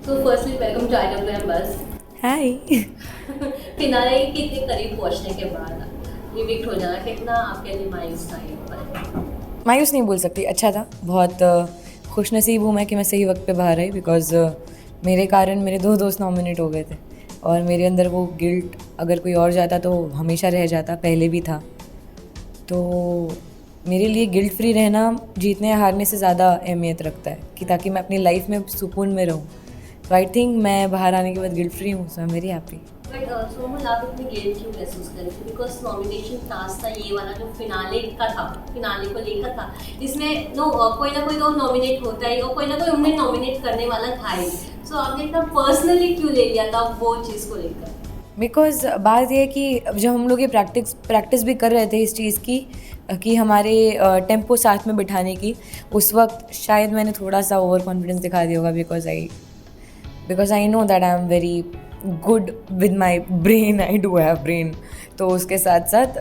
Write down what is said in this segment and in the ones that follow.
So firstly, welcome to IWM Buzz. Hi. Finale के इतने करीब पहुंचने के बाद इविक्ट हो जाना कितना आपके लिए मायूस था ये पर? मायूस नहीं बोल सकती, अच्छा था बहुत। खुशनसीब हूँ मैं कि मैं सही वक्त पे बाहर आई, बिकॉज़ मेरे कारण मेरे 2 दोस्त नॉमिनेट हो गए थे और मेरे अंदर वो गिल्ट अगर कोई और जाता तो हमेशा रह जाता, पहले भी था। तो मेरे लिए गिल्ट फ्री रहना जीतने या हारने से ज़्यादा अहमियत रखता है कि ताकि मैं अपनी लाइफ में सुकून में रहूँ। तो आई थिंक मैं बाहर आने के बाद गिल्ट फ्री हूँ, so I am very happy. But Somal आप इतनी गिल्ट क्यों महसूस कर रही थी? बिकॉज नॉमिनेशन टास्क था ये वाला जो फिनाले का था, फिनाले को लेकर था, जिसमें कोई ना कोई तो नॉमिनेट होता है और कोई ना कोई उन्हें नॉमिनेट करने वाला था ही। सो आपने इतना पर्सनली क्यों ले लिया था वो चीज़ को लेकर? बिकॉज़ बात ये है कि अब जब हम लोग ये प्रैक्टिस भी कर रहे थे इस चीज़ की कि हमारे टेम्पो साथ में बिठाने की, उस वक्त शायद मैंने थोड़ा सा ओवर कॉन्फिडेंस दिखा दिया होगा। Because I know that I am very good with my brain, I do have brain. तो उसके साथ साथ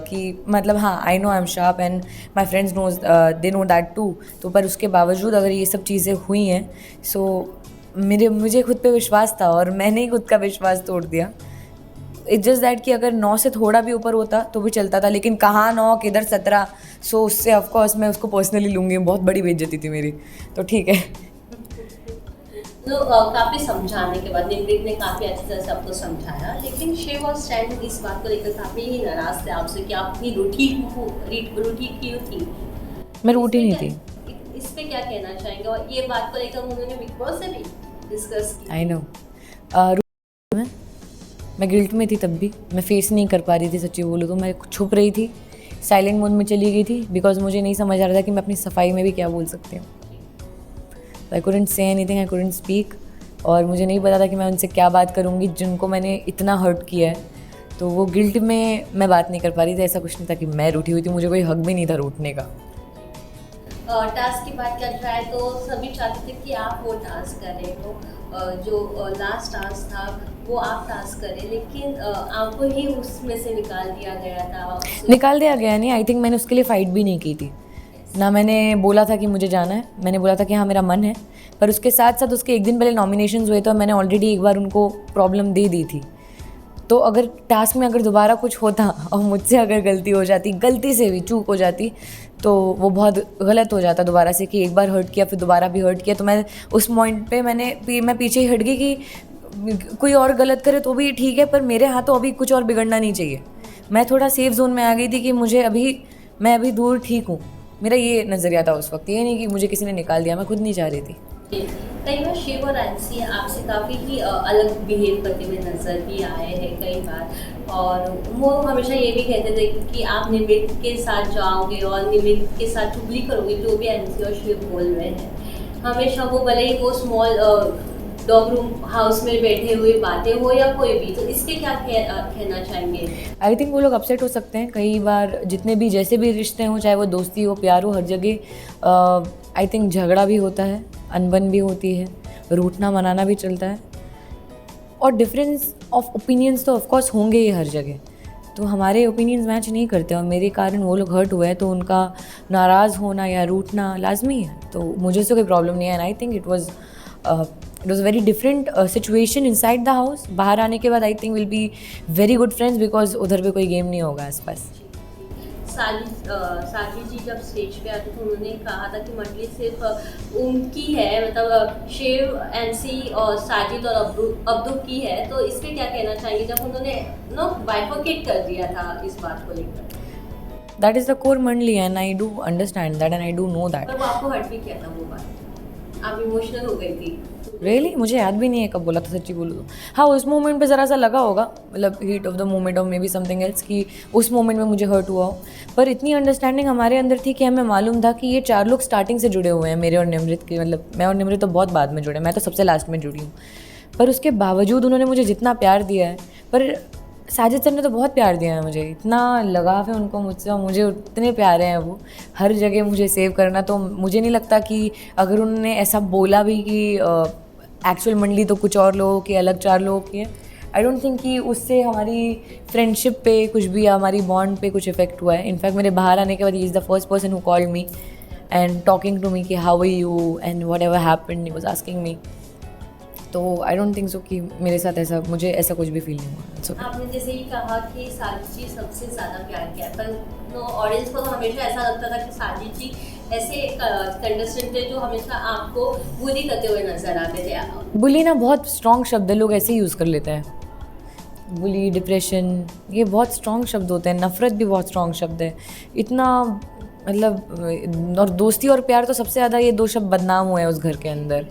कि मतलब हाँ, I know I am sharp and my friends knows, they know that too. तो पर उसके बावजूद अगर ये सब चीज़ें हुई हैं, सो मुझे खुद पे विश्वास था और मैंने ही खुद का विश्वास तोड़ दिया। इट्स जस्ट दैट कि अगर 9 से थोड़ा भी ऊपर होता तो भी चलता था, लेकिन कहाँ 9 किधर 17। सो उससे ऑफकोर्स मैं उसको पर्सनली लूँगी, बहुत बड़ी बेइज्जती थी मेरी, तो ठीक है। तो काफ़ी समझाने के बाद निमृत ने काफ़ी अच्छी तरह से आपको समझाया, लेकिन शिव और स्टैंड इस बात को लेकर काफ़ी ही नाराज थे आपसे कि आप इतनी रूठी क्यों थी? मैं रूठी नहीं थी। इस पे क्या कहना चाहेंगे? और ये बात को लेकर उन्होंने बिग बॉस से भी डिस्कस की। I know. मैं गिल्ट में थी तब भी, मैं फेस नहीं कर पा रही थी, सच्ची बोलूँ तो मैं छुप रही थी, साइलेंट मोड में चली गई थी, बिकॉज मुझे नहीं समझ आ रहा था कि मैं अपनी सफाई में भी क्या बोल सकती हूँ। I couldn't say anything, I couldn't speak. और मुझे नहीं पता था कि मैं उनसे क्या बात करूँगी जिनको मैंने इतना हर्ट किया है। तो वो गिल्ट में मैं बात नहीं कर पा रही थी। ऐसा कुछ नहीं था कि मैं रूठी हुई थी, मुझे कोई हक भी नहीं था रूठने का। टास्क की बात कर जाए तो सभी चाहते थे कि आप वो टास्क करें, तो जो लास्ट टास्क था वो आप टास्क करें, लेकिन आपको ही उसमें से निकाल दिया गया था। निकाल दिया गया नहीं, आई थिंक मैंने उसके लिए फ़ाइट भी नहीं की थी ना। मैंने बोला था कि मुझे जाना है, मैंने बोला था कि हाँ मेरा मन है, पर उसके साथ साथ उसके एक दिन पहले नॉमिनेशंस हुए तो मैंने ऑलरेडी एक बार उनको प्रॉब्लम दे दी थी। तो अगर टास्क में अगर दोबारा कुछ होता और मुझसे अगर गलती हो जाती, गलती से भी चूक हो जाती, तो वो बहुत गलत हो जाता दोबारा से कि एक बार हर्ट किया फिर दोबारा भी हर्ट किया। तो मैं उस पॉइंट पे मैं पीछे ही हट गई कि कोई और गलत करे तो भी ठीक है, पर मेरे हाथों अभी कुछ और बिगड़ना नहीं चाहिए। मैं थोड़ा सेफ जोन में आ गई थी कि मैं अभी दूर ठीक हूँ। मेरा ये नज़रिया था उस वक्त, ये नहीं कि मुझे किसी ने निकाल दिया, मैं खुद नहीं चाह रही थी। कई बार शिव और अंशी आपसे काफ़ी ही अलग बिहेव करते हुए नजर भी आए हैं कई बार, और वो हमेशा ये भी कहते थे कि आप निमृत के साथ जाओगे और निमृत के साथ चुगली करोगे, जो भी अंशी और शिव बोल रहे हैं। हमेशा वो भले ही वो स्मॉल डॉग रूम हाउस में बैठे हुए बातें हो या कोई भी, तो इसके क्या कहना चाहेंगे? आई थिंक वो लोग अपसेट हो सकते हैं कई बार, जितने भी जैसे भी रिश्ते हों, चाहे वो दोस्ती हो प्यार हो, हर जगह आई थिंक झगड़ा भी होता है, अनबन भी होती है, रूठना मनाना भी चलता है, और डिफरेंस ऑफ ओपिनियंस तो ऑफकोर्स होंगे ही हर जगह। तो हमारे ओपिनियंस मैच नहीं करते और मेरे कारण वो लोग हर्ट हुए हैं, तो उनका नाराज़ होना या रूठना लाजमी है। तो मुझे उससे कोई प्रॉब्लम नहीं है, and I think it was very different situation inside the house. बाहर आने के बाद I think will be very good friends, because उधर पे कोई गेम नहीं होगा आसपास। साजिद जी जब स्टेज पे आते थे उन्होंने कहा था कि मंडली सिर्फ उनकी है, मतलब शिव, एनसी और साजिद और अब्दू की है। तो इस पे क्या कहना चाहिए जब उन्होंने बाइफरकेट कर दिया था इस बात को लेकर? दैट इज़ द कोर मंडली and I do understand that and I do know that. पर वो आपको हर्ट भी किया था वो बात, आप इमोशनल हो गई थी। रियली मुझे याद भी नहीं है कब बोला था, सच्ची बोलूँ तो। हाँ, उस मोमेंट पे ज़रा सा लगा होगा, मतलब हीट ऑफ द मोमेंट और मे बी समथिंग एल्स, कि उस मोमेंट में मुझे हर्ट हुआ हो। पर इतनी अंडरस्टैंडिंग हमारे अंदर थी कि हमें मालूम था कि ये 4 लोग स्टार्टिंग से जुड़े हुए हैं, मेरे और निमृत के, मतलब मैं और निमृत तो बहुत बाद में जुड़े, मैं तो सबसे लास्ट में जुड़ी हूँ। पर उसके बावजूद उन्होंने मुझे जितना प्यार दिया है, पर साजिद सर ने तो बहुत प्यार दिया है मुझे, इतना लगाव है उनको मुझसे और मुझे उतने प्यारे हैं वो, हर जगह मुझे सेव करना। तो मुझे नहीं लगता कि अगर उन्होंने ऐसा बोला भी कि एक्चुअल मंडली तो कुछ और लोगों की, अलग 4 लोगों की है, आई डोंट थिंक कि उससे हमारी फ्रेंडशिप पे कुछ भी या हमारी बॉन्ड पे कुछ इफेक्ट हुआ है। इनफैक्ट मेरे बाहर आने के बाद he is the first person who called me and talking to me कि how are you and whatever happened, he was asking me. तो आई डोंट थिंक सो कि मेरे साथ ऐसा मुझे ऐसा कुछ भी फील नहीं हुआ। It's okay. आपने जैसे ही कहा कि साजिद जी सबसे ज़्यादा प्यार किया है, पर नो ऑडियंस को तो हमेशा ऐसा लगता था कि साजिद जी ऐसे कंटेस्टेंट थे जो हमेशा आपको बुली करते हुए नजर आते थे। बुली ना बहुत स्ट्रॉन्ग शब्द है, लोग ऐसे ही यूज़ कर लेते हैं। बुली, डिप्रेशन, ये बहुत स्ट्रॉन्ग शब्द होते हैं। नफ़रत भी बहुत स्ट्रॉन्ग शब्द है। इतना मतलब, और दोस्ती और प्यार तो सबसे ज़्यादा ये दो शब्द बदनाम हुए हैं उस घर के अंदर।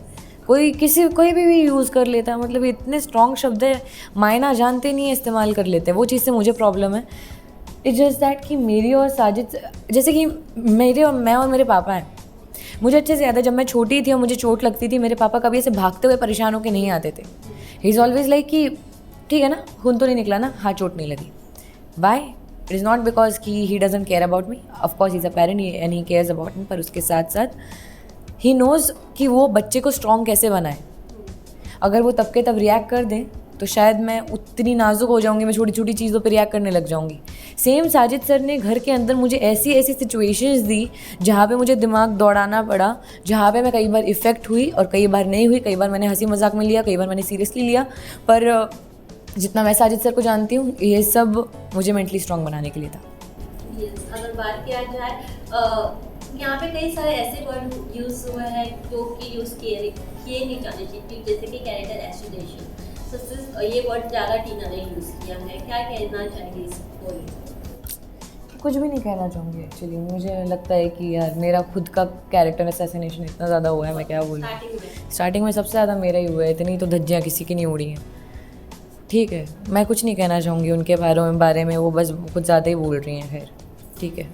कोई भी यूज़ कर लेता है, मतलब इतने स्ट्रॉन्ग शब्द है, मायना जानते नहीं है इस्तेमाल कर लेते हैं। वो चीज़ से मुझे प्रॉब्लम है। इट्स जस्ट दैट कि मेरी और साजिद, जैसे कि मैं और मेरे पापा हैं, मुझे अच्छे से याद है जब मैं छोटी थी और मुझे चोट लगती थी, मेरे पापा कभी ऐसे भागते हुए परेशान होकर नहीं आते थे। ही इज़ ऑलवेज लाइक कि ठीक है ना, खून तो नहीं निकला ना, हाँ चोट नहीं लगी, bye. It is not because कि he doesn't care about me, of course he is a parent and he cares about me, पर उसके साथ साथ ही नोज़ कि वो बच्चे को स्ट्रॉन्ग कैसे बनाए। अगर वो तब के तब रिएक्ट कर दें तो शायद मैं उतनी नाजुक हो जाऊंगी, मैं छोटी छोटी चीज़ों पे रिएक्ट करने लग जाऊंगी। सेम साजिद सर ने घर के अंदर मुझे ऐसी ऐसी सिचुएशंस दी जहाँ पे मुझे दिमाग दौड़ाना पड़ा, जहाँ पे मैं कई बार इफ़ेक्ट हुई और कई बार नहीं हुई। कई बार मैंने हंसी मजाक में लिया, कई बार मैंने सीरियसली लिया, पर जितना मैं साजिद सर को जानती हूँ ये सब मुझे मेंटली स्ट्रॉन्ग बनाने के लिए था। Yes, अगर बात किया जाए यहाँ पे कई सारे ऐसे वर्ड यूज़ हुए हैं जो कि यूज़ किए नहीं जाने चाहिए, जैसे कि कैरेक्टर एसोसिएशन। ये वर्ड ज़्यादा टीना ने यूज़ किया है, क्या कहना चाहिए इसको? कुछ भी नहीं कहना चाहूँगी एक्चुअली। मुझे लगता है कि यार मेरा खुद का कैरेक्टर असैसिनेशन इतना ज़्यादा हुआ है, मैं क्या बोलूँ। स्टार्टिंग में सबसे ज़्यादा मेरा ही हुआ है, इतनी तो धज्जियाँ किसी की नहीं उड़ी हैं। ठीक है, मैं कुछ नहीं कहना चाहूँगी उनके बारे में, वो बस कुछ ज़्यादा ही बोल रही हैं। खैर ठीक है।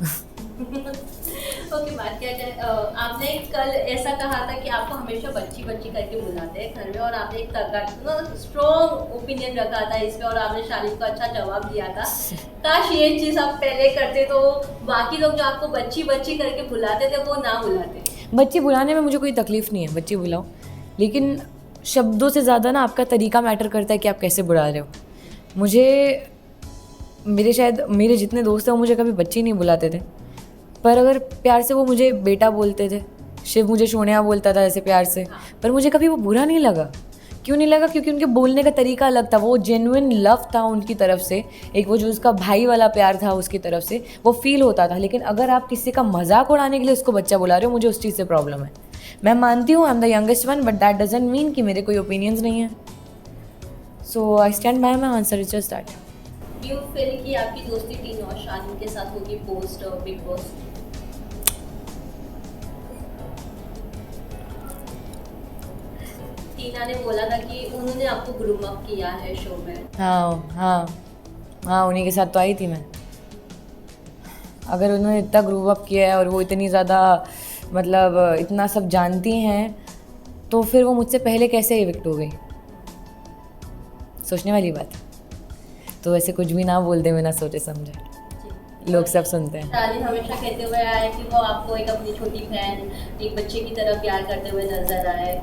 ओके, बात किया जाए, आपने कल ऐसा कहा था कि आपको हमेशा बच्ची बच्ची करके बुलाते हैं घर में, और आपने एक तगड़ा स्ट्रॉन्ग ओपिनियन रखा था इस पे, और आपने शालिन को अच्छा जवाब दिया था। काश ये चीज़ आप पहले करते तो बाकी लोग जो आपको बच्ची बच्ची करके बुलाते थे वो ना बुलाते। बच्ची बुलाने में मुझे कोई तकलीफ़ नहीं है, बच्ची बुलाओ, लेकिन शब्दों से ज़्यादा ना आपका तरीका मैटर करता है कि आप कैसे बुला रहे हो। मेरे जितने दोस्त हैं वो मुझे कभी बच्ची नहीं बुलाते थे, पर अगर प्यार से वो मुझे बेटा बोलते थे। शिव मुझे सोनिया बोलता था ऐसे प्यार से, पर मुझे कभी वो बुरा नहीं लगा। क्यों नहीं लगा? क्योंकि उनके बोलने का तरीका अलग था, वो जेन्युइन लव था उनकी तरफ से, एक वो जो उसका भाई वाला प्यार था उसकी तरफ से, वो फील होता था। लेकिन अगर आप किसी का मजाक उड़ाने के लिए उसको बच्चा बुला रहे हो, मुझे उस चीज़ से प्रॉब्लम है। मैं मानती हूँ I am the youngest one, but that doesn't mean कि मेरे कोई ओपिनियंस नहीं है। So I stand by my answer, is just that. You feel कि आपकी दोस्ती टीना और शालिन के साथ होगी पोस्ट बिग बॉस? टीना ने बोला था कि उन्होंने आपको ग्रूम अप किया है शो में। हाँ, उन्हीं के साथ तो आई थी मैं। अगर उन्होंने इतना ग्रूम अप किया है और वो इतनी ज़्यादा मतलब इतना सब जानती हैं, तो फिर वो मुझसे पहले कैसे इविक्ट हो गई? सोचने वाली बात है। तो ऐसे कुछ भी ना बोल दे बिना सोचे समझे, लोग सब सुनते हैं। शालिन हमेशा कहते हुए आए कि वो आपको एक अपनी छोटी बहन, एक बच्चे की तरह प्यार करते हुए नजर आए।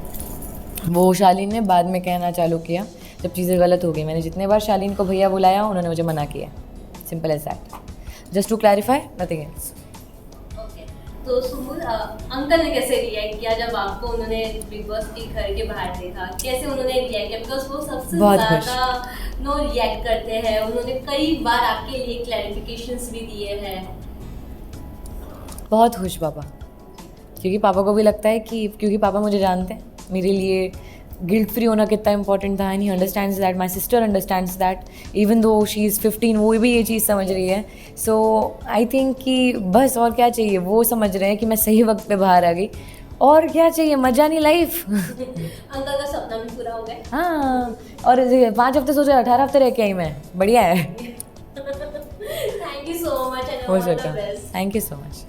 वो शालिन ने बाद में कहना चालू किया जब चीज़ें गलत हो गई। मैंने जितने बार शालिन को भैया बुलाया उन्होंने मुझे मना किया, simple as that. Just to clarify, nothing else. Okay, तो सुमुल अंकल ने कैसे रिएक्ट किया जब आपको उन्होंने बिग बॉस के घर के बाहर देखा? कैसे उन्होंने रिएक्ट किया? बिकॉज वो सबसे ज़्यादा नो रिएक्ट करते हैं। उन्होंने कई बार आपके लिए क्लैरिफिकेशंस भी दिए हैं। बहुत खुश पापा, क्योंकि पापा को भी लगता है कि क्योंकि पापा मुझे जानते हैं, मेरे लिए गिल्ट फ्री होना कितना इंपॉर्टेंट था। And he understands that, my sister understands that, even though she is 15, वो भी ये चीज़ समझ रही है। सो आई थिंक कि बस और क्या चाहिए, वो समझ रहे हैं कि मैं सही वक्त पे बाहर आ गई, और क्या चाहिए, मजा नहीं लाइफ। अंकल का सपना भी पूरा हो गया। हाँ, और 5 हफ्ते सोचे 18 हफ्ते रह के आई मैं, बढ़िया है। Thank you so much. हो सकता है। Thank you so much.